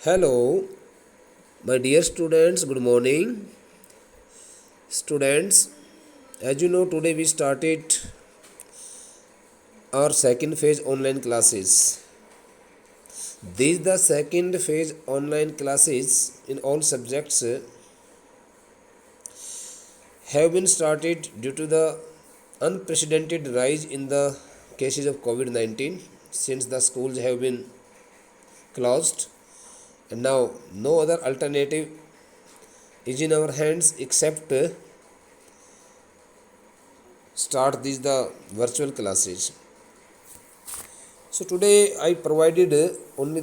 Hello, my dear students, good morning. Students, as you know, today we started our second phase online classes. These the second phase online classes in all subjects have been started due to the unprecedented rise in the cases of COVID 19 since the schools have been closed, and now no other alternative is in our hands except start these the virtual classes. So today I provided only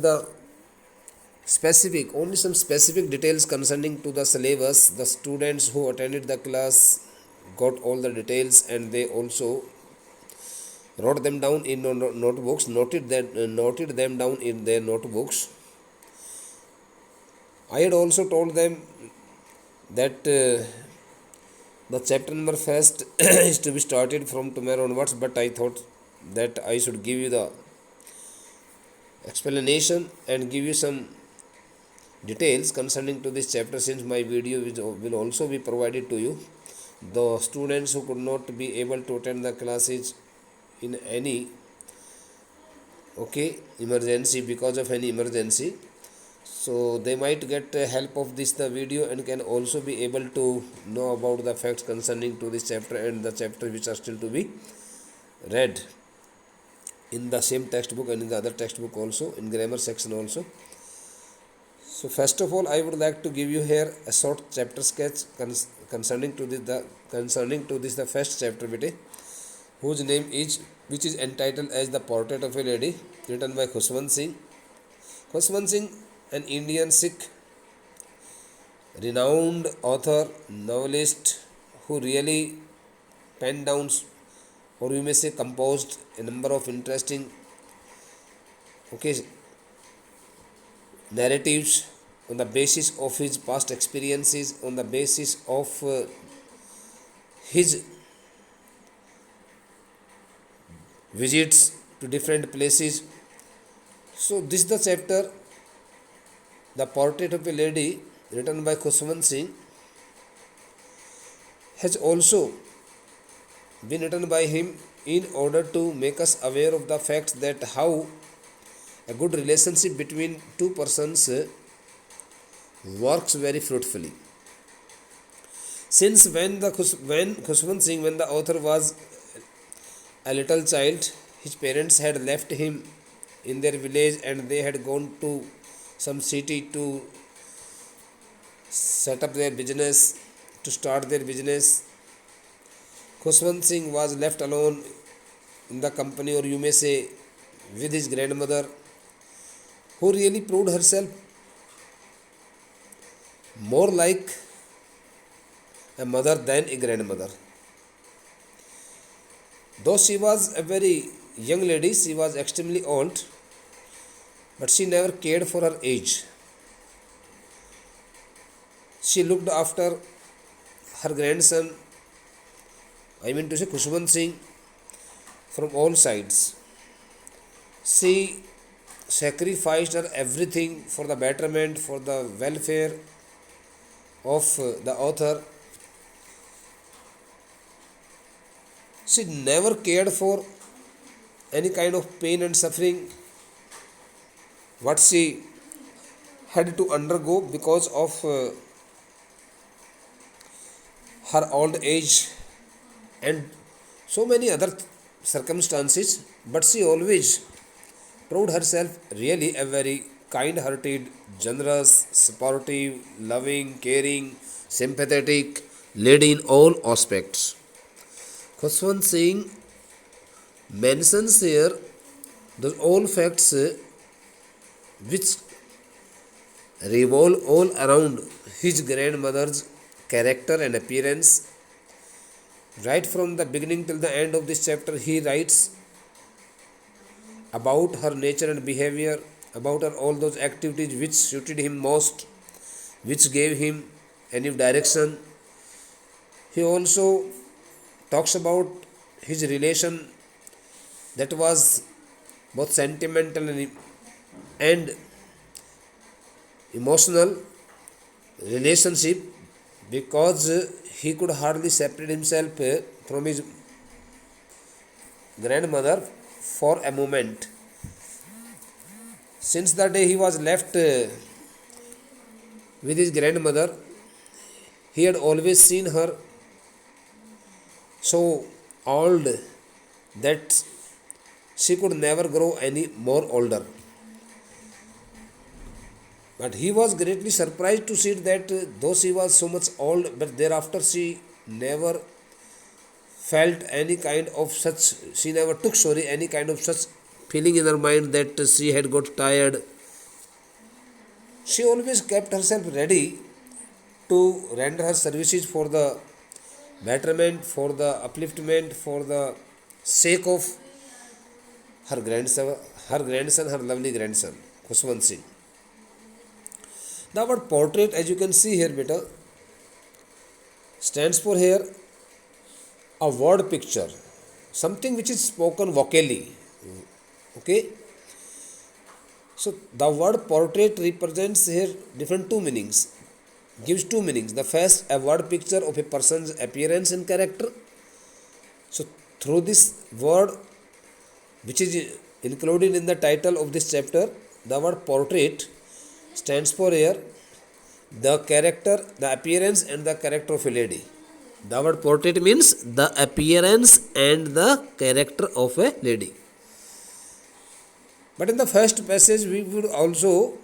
some specific details concerning to the syllabus. The students who attended the class got all the details, and they also wrote them down in notebooks, noted them down in their notebooks. I had also told them that the chapter number first is to be started from tomorrow onwards, but I thought that I should give you the explanation and give you some details concerning to this chapter, since my video will also be provided to you. The students who could not be able to attend the classes in any emergency, because of any emergency, so they might get help of this the video and can also be able to know about the facts concerning to this chapter and the chapter which are still to be read in the same textbook and in the other textbook also, in grammar section also. So first of all, I would like to give you here a short chapter sketch concerning to this the first chapter, whose name is, which is entitled as The Portrait of a Lady, written by Khushwant Singh. Khushwant Singh, an Indian Sikh renowned author, novelist, who really penned down, or you may say composed, a number of interesting narratives on the basis of his past experiences, on the basis of his visits to different places. So this is the chapter, The Portrait of a Lady, written by Khushwant Singh, has also been written by him in order to make us aware of the fact that how a good relationship between two persons works very fruitfully. Since when Khushwant Singh, when the author was a little child, his parents had left him in their village and they had gone to some city to set up their business, to start their business. Khushwant Singh was left alone in the company, or you may say with his grandmother, who really proved herself more like a mother than a grandmother. Though she was a very young lady, she was extremely old, but she never cared for her age. She looked after her grandson, I mean to say Khushwant Singh, from all sides. She sacrificed her everything for the betterment, for the welfare of the author. She never cared for any kind of pain and suffering what she had to undergo because of her old age and so many other circumstances, but she always proved herself really a very kind hearted, generous, supportive, loving, caring, sympathetic lady in all aspects. Khushwant Singh mentions here those all facts which revolve all around his grandmother's character and appearance. Right from the beginning till the end of this chapter, he writes about her nature and behavior, about her all those activities which suited him most, which gave him a new direction. He also talks about his relation that was both sentimental and emotional relationship because he could hardly separate himself from his grandmother for a moment. Since the day he was left with his grandmother, he had always seen her so old that she could never grow any more older. But he was greatly surprised to see that though she was so much old, but thereafter she never felt any kind of such, she never took sorry any kind of such feeling in her mind that she had got tired. She always kept herself ready to render her services for the betterment, for the upliftment, for the sake of her lovely grandson, Khuswant Singh. The word portrait, as you can see here, beta, stands for here a word picture, something which is spoken vocally. Okay, so the word portrait represents here different two meanings, gives two meanings. The first, a word picture of a person's appearance and character. So through this word, which is included in the title of this chapter, the word portrait stands for here the character, the appearance and the character of a lady. The word portrait means the appearance and the character of a lady. But in the first passage, we will also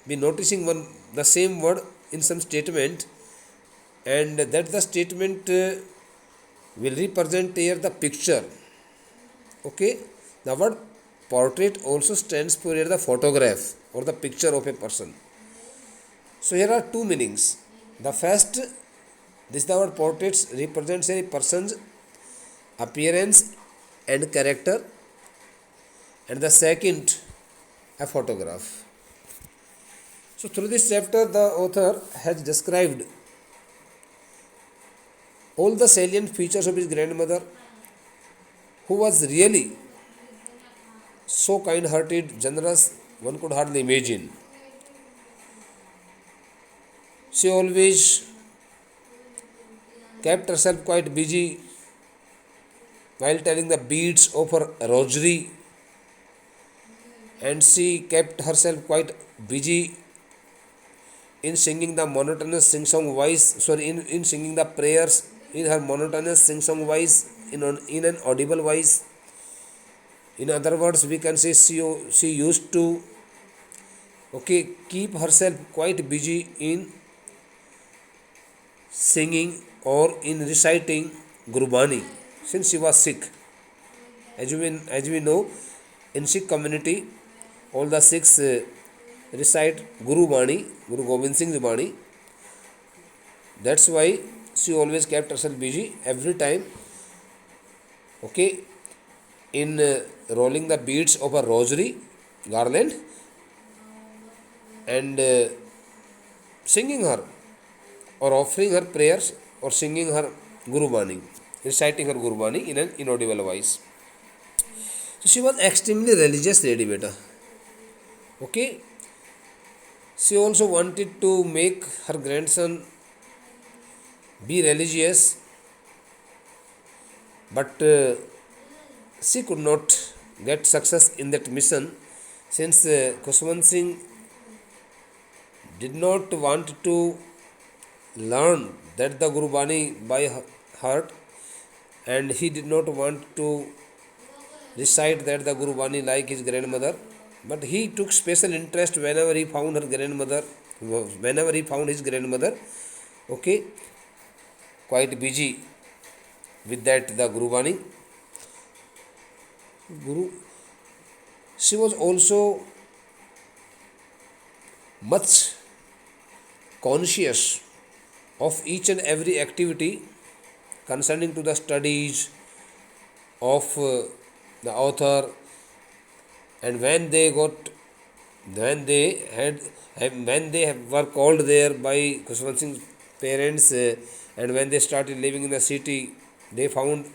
be noticing the same word in some statement, and that the statement will represent here the picture. Okay, the word portrait also stands for here the photograph or the picture of a person. So here are two meanings. The first, this the word portraits represents a person's appearance and character, and the second, a photograph. So through this chapter, the author has described all the salient features of his grandmother, who was really so kind-hearted, generous, one could hardly imagine. She always kept herself quite busy while telling the beads of her rosary, and she kept herself quite busy in singing the monotonous sing-song voice, in singing the prayers in her monotonous sing-song voice, in an audible voice. In other words, we can say she used to keep herself quite busy in singing or in reciting Gurbani since she was Sikh. As we know, in Sikh community, all the Sikhs recite Guru Bani, Guru Gobind Singh's Bani. That's why she always kept herself busy every time, in rolling the beads of a rosary garland and singing her or offering her prayers or singing her Guru Bani, reciting her Guru Bani in an inaudible voice. So she was extremely religious lady, beta. Okay. She also wanted to make her grandson be religious, but she could not get success in that mission since Khuswant Singh did not want to learn that the Guru Bani by heart, and he did not want to recite that the Guru Bani like his grandmother, but he took special interest whenever he found his grandmother, quite busy with that the Guru Bani. She was also much conscious of each and every activity concerning to the studies of the author, and when they were called there by Khuswant Singh's parents, and when they started living in the city, they found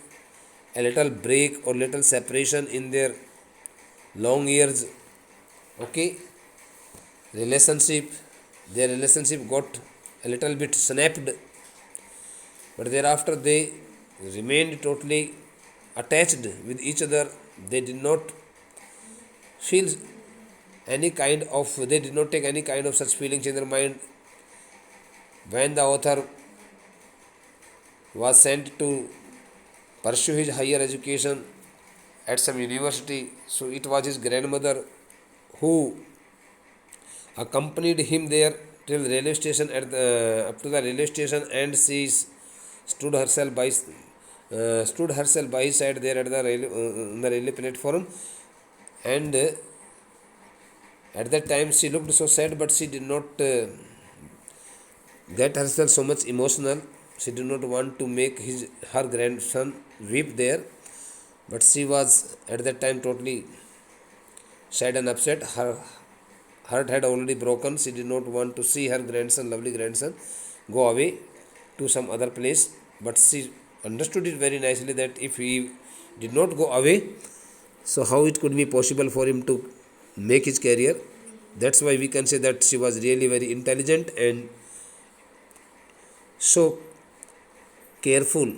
a little break or little separation in their long years. Okay, relationship. Their relationship got a little bit snapped, but thereafter they remained totally attached with each other. They did not feel they did not take any kind of such feelings in their mind. When the author was sent to pursue his higher education at some university, so it was his grandmother who accompanied him there till railway station up to the railway station, and she stood herself by stood herself by his side there at the on the railway platform. And at that time she looked so sad, but she did not get herself so much emotional. She did not want to make her grandson weep there, but she was at that time totally sad and upset. Her heart had already broken. She did not want to see her grandson, lovely grandson, go away to some other place. But she understood it very nicely that if he did not go away, so how it could be possible for him to make his career. That's why we can say that she was really very intelligent and so careful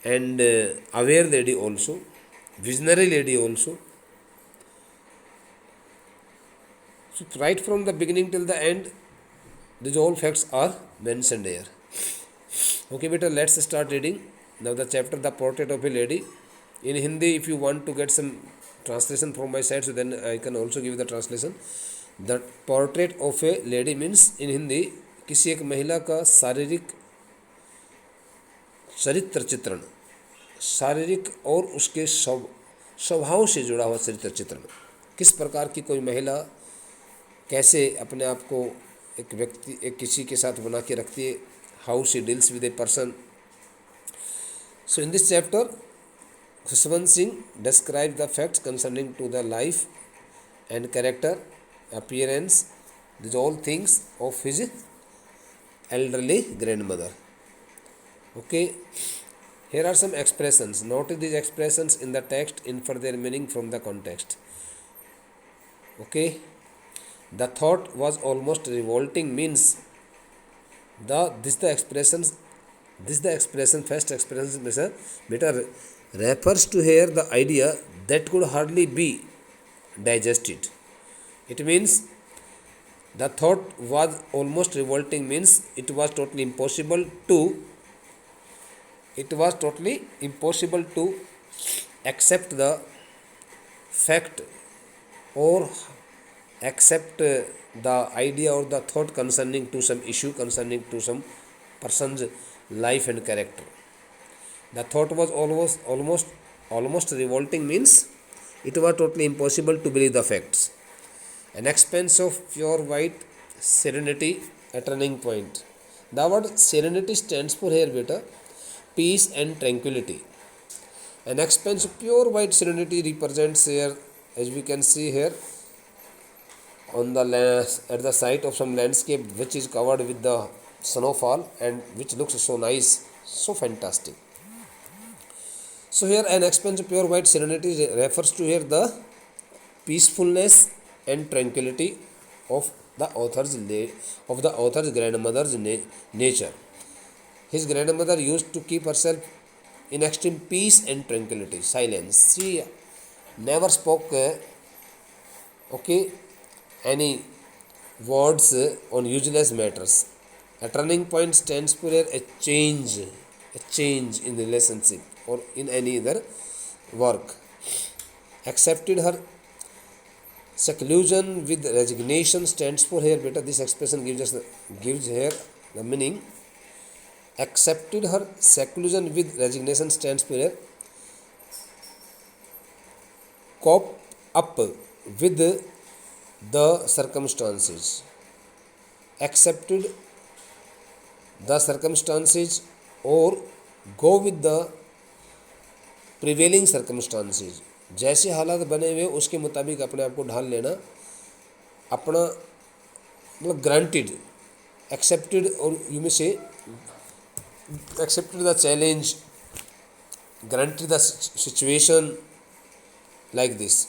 and aware lady also, visionary lady also. So right from the beginning till the end, these all facts are mentioned here. Okay, beta, let's start reading. Now the chapter, The Portrait of a Lady. In Hindi, if you want to get some translation from my side, so then I can also give the translation. The portrait of a lady means in Hindi किसी एक महिला का शारीरिक चरित्र चित्रण, शारीरिक और उसके स्वभाव से जुड़ा हुआ चरित्र चित्रण. किस प्रकार की कोई महिला कैसे अपने आप को एक व्यक्ति एक किसी के साथ बना के रखती है, how she deals with a person. So in this chapter Khushwant Singh describes the facts concerning to the life and character, appearance, these all things of his elderly grandmother. Okay, here are some expressions. Notice these expressions in the text, infer their meaning from the context. Okay, the thought was almost revolting means the expression first expression better refers to here the idea that could hardly be digested. It means the thought was almost revolting means it was totally impossible to accept the fact or accept the idea or the thought concerning to some issue, concerning to some person's life and character. The thought was almost revolting means it was totally impossible to believe the facts. An expanse of pure white serenity, a turning point. The word serenity stands for here beta peace and tranquility. An expanse of pure white serenity represents here, as we can see here, on the at the site of some landscape which is covered with the snowfall and which looks so nice, so fantastic. So here an expanse of pure white serenity refers to here the peacefulness and tranquility of the author's grandmother's nature. His grandmother used to keep herself in extreme peace and tranquility, silence. She never spoke any words on useless matters. A turning point stands for a change in the relationship or in any other work. Accepted her seclusion with resignation stands for here beta. This expression gives here the meaning. Accepted her seclusion with resignation stands for here cope up with the circumstances. Accepted the circumstances or go with the prevailing circumstances. जैसे हालात बने हुए उसके मुताबिक अपने आप को ढाल लेना, अपना मतलब ग्रांटेड, एक्सेप्टेड और यू में से accepted the challenge, granted the situation like this.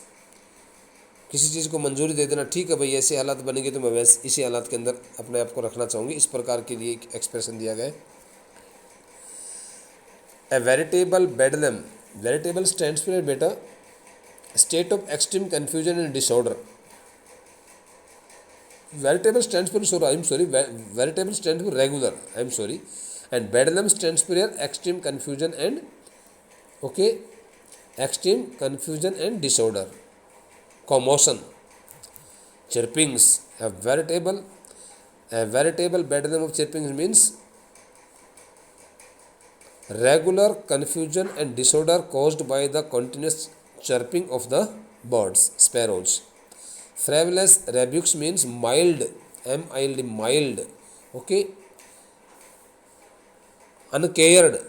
किसी चीज़ को मंजूरी दे देना, ठीक है भाई ऐसे हालात बनेंगे तो मैं वैसे इसी हालात के अंदर अपने आप को रखना चाहूँगी, इस प्रकार के लिए एक एक्सप्रेशन दिया गया है। ए वेरिटेबल बेडलम, वेरिटेबल स्टैंड्स फॉर बेटा state of extreme confusion and disorder. Veritable stands for sorry, I'm sorry. Veritable stands for regular. I'm sorry, and bedlam stands for extreme confusion and okay, extreme confusion and disorder, commotion, chirpings. A veritable bedlam of chirpings means regular confusion and disorder caused by the continuous chirping of the birds, sparrows. Frivolous rebukes means mild, mild, mild, okay, uncared,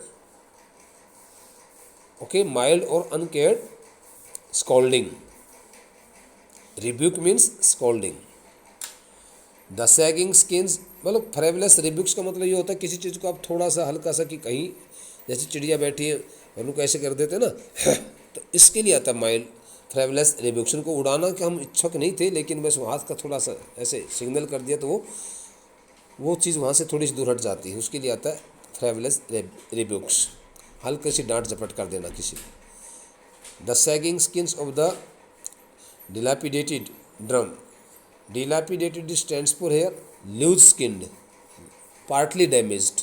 okay, mild or uncared scolding. Rebuke means scolding. The sagging skins, मतलब फ्रेवलेस रिब्यूक्स का मतलब ये होता है किसी चीज़ को आप थोड़ा सा हल्का सा कि कहीं जैसे चिड़िया बैठी है और उनको ऐसे कर देते हैं ना तो इसके लिए आता है माइल्ड फ्रेवलेस रिब्यूक्स। उनको उड़ाना कि हम इच्छुक नहीं थे लेकिन बस हाथ का थोड़ा सा ऐसे सिग्नल कर दिया तो वो चीज़ वहाँ से थोड़ी सी दूर हट जाती है, उसके लिए आता है फ्रेवलेस रिब्यूक्स, हल्के सी डांट झपट कर देना किसी को। The sagging skins of the dilapidated drum, dilapidated stands for here loose skinned, partly damaged.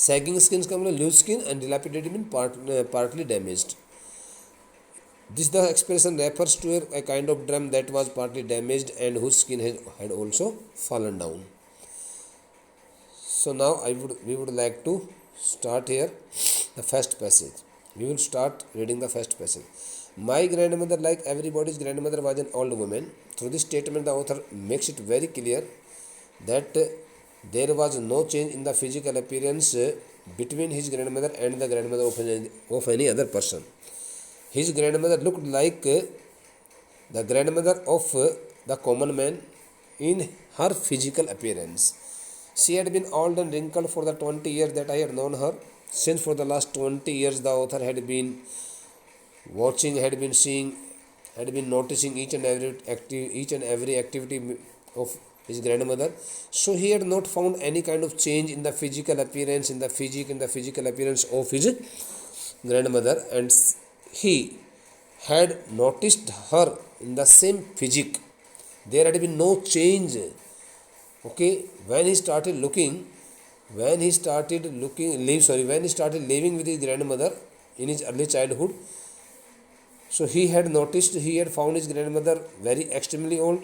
Sagging skins का मतलब loose skin and dilapidated mean partly damaged. This the expression refers to a kind of drum that was partly damaged and whose skin had also fallen down. So now we would like to start here the first passage. We will start reading the first passage. My grandmother, like everybody's grandmother, was an old woman. Through this statement, the author makes it very clear that there was no change in the physical appearance between his grandmother and the grandmother of any other person. His grandmother looked like the grandmother of the common man in her physical appearance. She had been old and wrinkled for the 20 years that I had known her. Since for the last 20 years the author had been watching, had been seeing, had been noticing each and every activity of his grandmother. So he had not found any kind of change in the physical appearance, in the physical appearance of his grandmother, and he had noticed her in the same physique. There had been no change. Okay, when he started living with his grandmother in his early childhood, so he had found his grandmother very extremely old.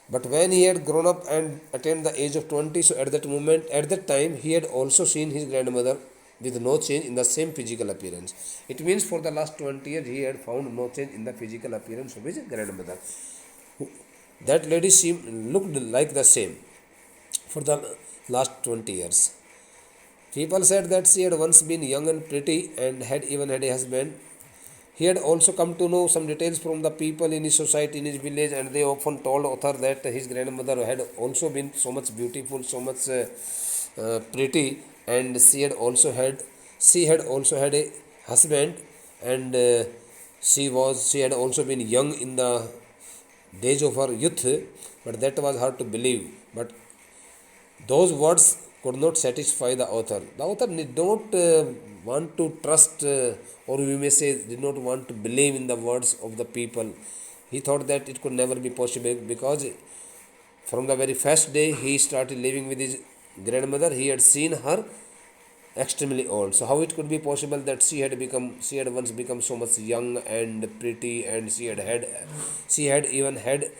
But when he had grown up and attained the age of 20, so at that time, he had also seen his grandmother with no change in the same physical appearance. It means for the last 20 years, he had found no change in the physical appearance of his grandmother. That lady looked like the same for the last 20 years. People said that she had once been young and pretty and had even had a husband. He had also come to know some details from the people in his society, in his village, and they often told author that his grandmother had also been so much beautiful, so much pretty, and she had also had a husband, and she had also been young in the days of her youth, but that was hard to believe. But those words could not satisfy the author. The author did not want to trust, or we may say, did not want to believe in the words of the people. He thought that it could never be possible because from the very first day he started living with his grandmother, he had seen her extremely old. So how it could be possible that she had once become so much young and pretty, and she had even had,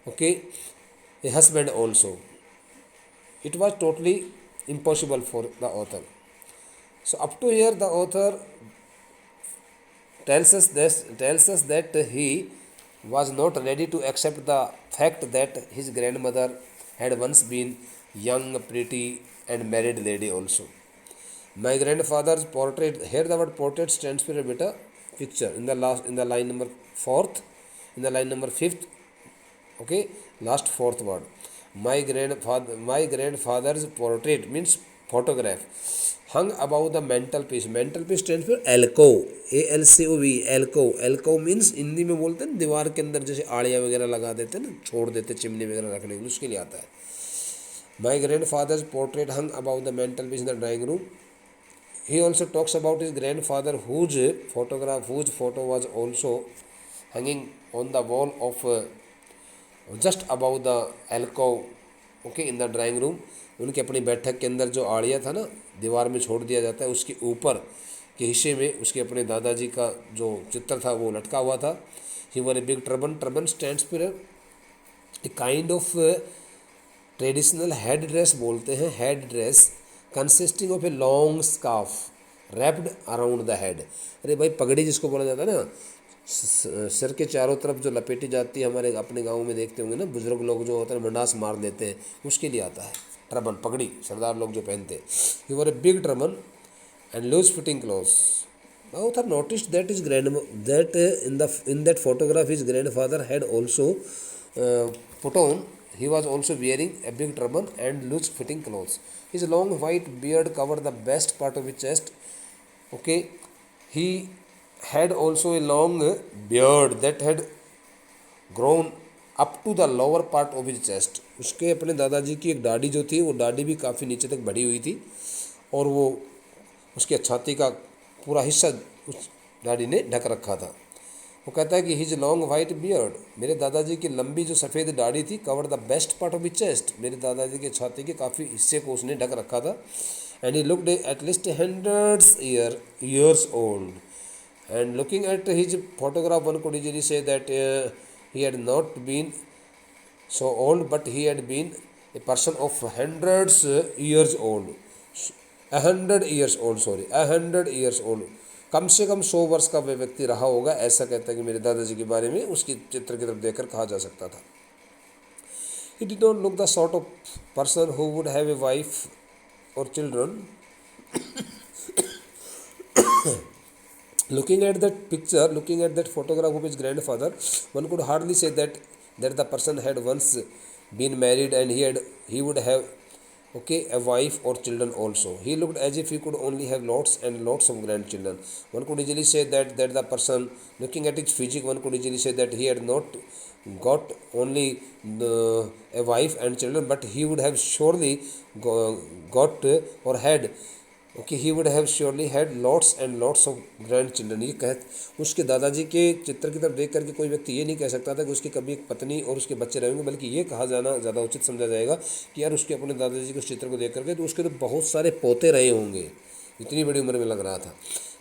okay, a husband also. It was totally impossible for the author. So up to here the author tells us that he was not ready to accept the fact that his grandmother had once been young, pretty, and married lady also. My grandfather's portrait, here the word portrait stands for a beta picture in the line number fourth, in the line number fifth, okay, last fourth word. My grandfather's portrait means photograph. hung above the mantelpiece. Mantelpiece stands for alcove, ALCOV, alcove. Alcove means Hindi में बोलते हैं दीवार के अंदर जैसे आड़िया वगैरह लगा देते हैं ना, छोड़ देते चिमनी वगैरह रखने के लिए, उसके लिए आता है. My grandfather's portrait hung above the mantelpiece in the drawing room. He also talks about his grandfather whose photo was also hanging on the wall of just above the alcove, okay, in the drawing room. उनके अपनी बैठक के अंदर जो आड़िया था ना, दीवार में छोड़ दिया जाता है, उसके ऊपर के हिस्से में उसके अपने दादाजी का जो चित्र था वो लटका हुआ था. He wore a big turban stands for a kind of traditional headdress बोलते हैं, headdress consisting of a long scarf wrapped around the head. अरे भाई पगड़ी जिसको बोला जाता है ना, सिर के चारों तरफ जो लपेटी जाती है, हमारे अपने गाँव में देखते होंगे ना, बुजुर्ग लोग जो होते हैं मंडास मार देते हैं, उसके लिए आता है टर्बन, पगड़ी सरदार लोग जो पहनते हैं. He wore a big turban and loose fitting clothes. The author noticed that in that photograph his grandfather had also put on. He was also wearing a big turban and loose fitting clothes. His long white beard covered the best part of his chest. Okay, he had also a long beard that had grown up to the lower part of his chest. उसके अपने दादाजी की एक दाढ़ी जो थी, वो दाढ़ी भी काफ़ी नीचे तक बढ़ी हुई थी और वो उसकी छाती का पूरा हिस्सा उस दाढ़ी ने ढक रखा था. वो कहता है कि हिज लॉन्ग वाइट बियर्ड, मेरे दादाजी की लंबी जो सफ़ेद दाढ़ी थी, cover the best part of his chest, मेरे दादाजी के छाती के काफ़ी हिस्से को उसने ढक रखा था. And he looked at least 100 years old. And looking at his photograph, one could easily say that he had not been so old, but he had been a person of hundreds years old. 100 years old, sorry, 100 years old. कम से कम 100 वर्ष का वह व्यक्ति रहा होगा, ऐसा कहता है कि मेरे दादाजी के बारे में उसकी चित्र की तरफ देखकर कहा जा सकता था. He did not look the sort of person who would have a wife or children. Looking at that picture, looking at that photograph of his grandfather, one could hardly say that the person had once been married and he would have, okay, a wife or children also. He looked as if he could only have lots and lots of grandchildren. One could easily say that the person, looking at his physique, one could easily say that he had not got only a wife and children, but he would have surely got or had, okay, he would have surely had lots and lots of grand children. ये कह उसके दादाजी के चित्र की तरफ देख करके कोई व्यक्ति ये नहीं कह सकता था कि उसकी कभी एक पत्नी और उसके बच्चे रहेंगे, बल्कि ये कहा जाना ज़्यादा उचित समझा जाएगा कि यार उसके अपने दादाजी के उस चित्र को देख करके तो उसके तो बहुत सारे पोते रहे होंगे, इतनी बड़ी उम्र में लग रहा था.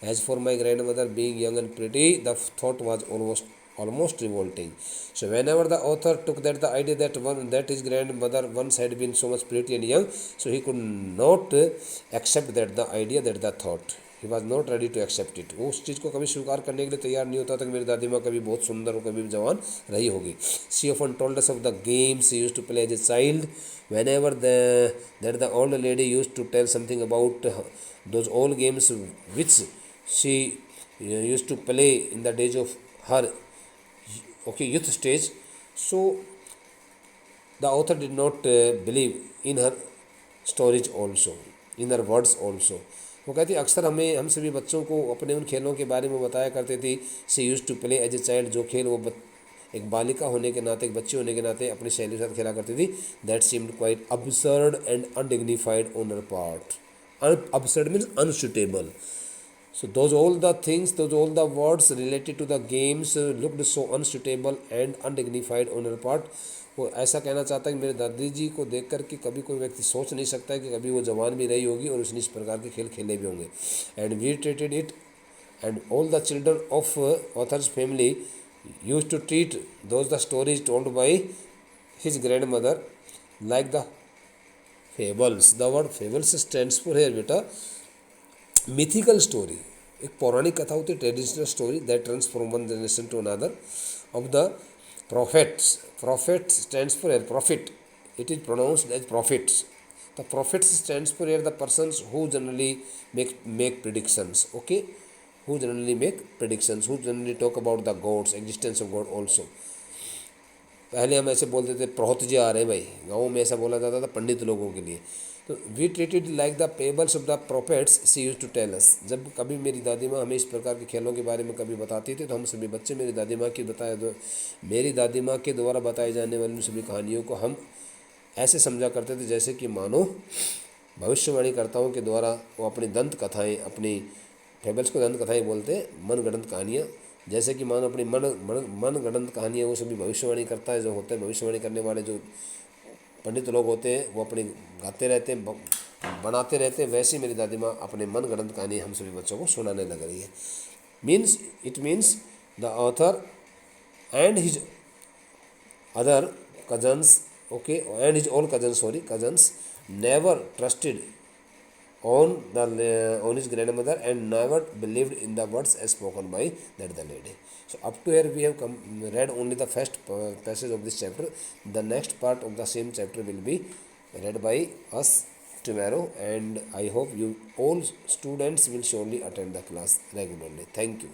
As for my grandmother being young and pretty, the thought was almost revolting. So whenever the author took the idea that his grandmother once had been so much pretty and young, so he could not accept the idea, the thought. He was not ready to accept it. वो उस चीज़ को कभी स्वीकार करने के लिए तैयार नहीं होता था कि मेरी दादी माँ कभी बहुत सुंदर और कभी जवान रही होगी. She often told us of the games she used to play as a child. Whenever the old lady used to tell something about those old games which she used to play in the days of her, okay, youth stage. So the author did not believe in her stories also, in her words also. वो कहती अक्सर हम सभी बच्चों को अपने उन खेलों के बारे में बताया करते थे. She use to play as a child, जो खेल वो एक बालिका होने के नाते, एक बच्ची होने के नाते अपनी सहेली के साथ खेला करती थी. That seemed quite absurd and undignified on her part. Absurd means unsuitable. So those all the words related to the games looked so unsuitable and undignified on her part. वो ऐसा कहना चाहता है कि मेरे दादी जी को देख कर के कभी कोई व्यक्ति सोच नहीं सकता है कि कभी वो जवान भी रही होगी और उसने इस प्रकार के खेल खेले भी होंगे. And we treated it and all the children of authors family use to treat those the stories told by his grandmother like the fables. The word fables stands for here बेटा mythical story. एक पौराणिक कथा होती है, traditional story that runs from one generation to another of the prophets. Prophet stands for a prophet. It is pronounced as prophets. The prophets stands for the persons who generally make predictions. Okay, who generally make predictions, who generally talk about the gods, existence of God also. पहले हम ऐसे बोलते थे प्रहोत जी आ रहे हैं भाई, गाँव में ऐसा बोला जाता था पंडित लोगों के लिए. तो we treated like the fables of the prophets she use to tell us. जब कभी मेरी दादी माँ हमें इस प्रकार के खेलों के बारे में कभी बताती थी तो हम सभी बच्चे मेरी दादी माँ की मेरी दादी माँ के द्वारा बताई जाने वाली सभी कहानियों को हम ऐसे समझा करते थे जैसे कि मानो भविष्यवाणीकर्ताओं के द्वारा वो अपनी दंत कथाएँ, अपनी फेबल्स को दंत कथाएँ बोलते हैं, मनगढ़ंत कहानियाँ, जैसे कि मानो अपनी मनगढ़ंत कहानियाँ वो सभी भविष्यवाणी करता है जो होते हैं, भविष्यवाणी करने वाले जो पंडित लोग होते हैं वो अपनी गाते रहते हैं, बनाते रहते हैं, वैसे ही मेरी दादी माँ अपने मनगढ़ंत कहानी हम सभी बच्चों को सुनाने लग रही है। It means the author and his other cousins, okay, and his all cousins never trusted on his grandmother and never believed in the words spoken by the lady. So up to here we have read only the first passage of this chapter. The next part of the same chapter will be read by us tomorrow, and I hope you all students will surely attend the class regularly. Thank you.